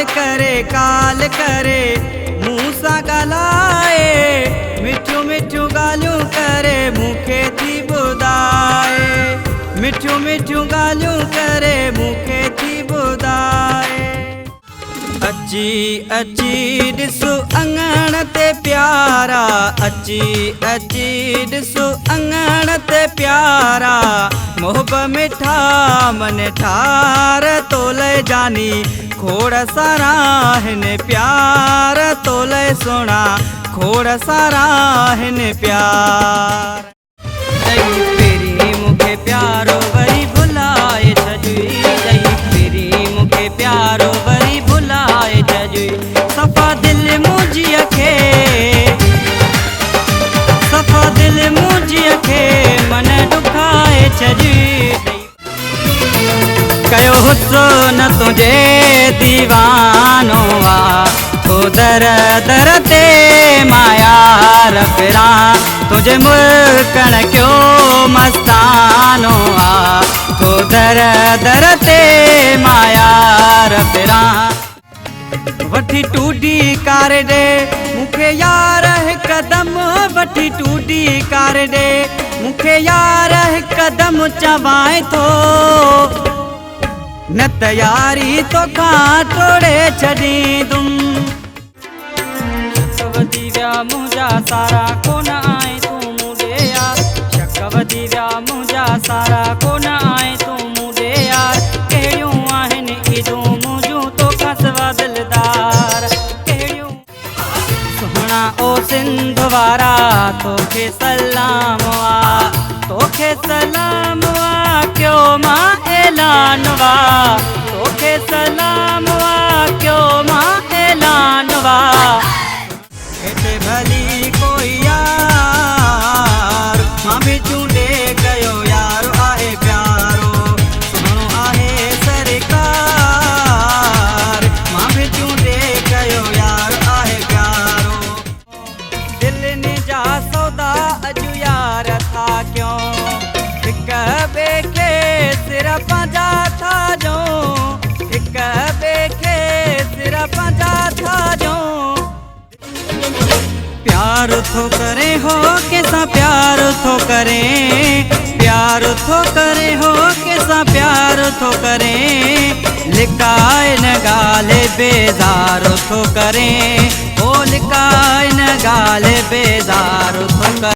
काल करे मूं सां ॻाल्हाए मिठियूं मिठियूं ॻाल्हियूं करे मूंखे थी ॿुधाए मिठियूं मिठियूं ॻाल्हियूं करे मूंखे थी ॿुधाए अची अची ॾिसो अङण ते प्यारा अची अची ॾिसो अङण ते प्यारा मोहब मिठा मन ठार तोले जानी खोड़ सारा हिन प्यार तोले सोना खोड़ सारा हिन प्यार पेरी मूंखे प्यारो वरी भुलाए छॾी पेरी मूंखे प्यारो वरी भुलाए छॾी सफ़ा दिल मुंहिंजीअ खे सफ़ा दिल मुंहिंजीअ खे मन ॾुखाए छॾी कयो हुस्सो न तुझे दीवानो आ तो दर दर ते माया रफरा तुझे मुल्कण क्यों मस्तानो आ तो दर दर ते माया रफरा वठी टूडी कार दे मूंखे यार हिकदम वठी टूडी कार दे मूंखे यार हिकदम चवाए थो न तयारी तोखां टोड़े छॾींदुम शक वधी विया मुंहिंजा सारा कोन आए तूं मूं ॾे यार शक वधी विया मुंहिंजा सारा कोन आए तूं मूं ॾे यार कहिड़ियूं आहिनि ईदूं मुंहिंजूं तोखां सवा दिलदार कहिड़ियूं सुहिणा ओ सिंध वारा तोखे सलाम आ तोखे सलाम आ क्यों मां ऐलान वा तोखे सलाम वा क्यों मां ऐलान वा हेठि भली कोई यार मां बि चूंडे कयो यार आहे प्यारो सुहिणो आहे सरकार मां बि चूंडे कयो यार आहे प्यारो दिलनि जा सौदा अॼु यार था क्यों हिक ॿिए खे सिर पंहिंजा था ॾियूं हिक ॿिए खे सिर पंहिंजा था ॾियूं प्यार थो करे हो कंहिंसां प्यार थो करे प्यार थो करे हो कंहिंसां प्यार थो करे लिकाए न ॻाल्हि बेज़ार थो करे ओ लिकाए न ॻाल्हि बेज़ार थो करे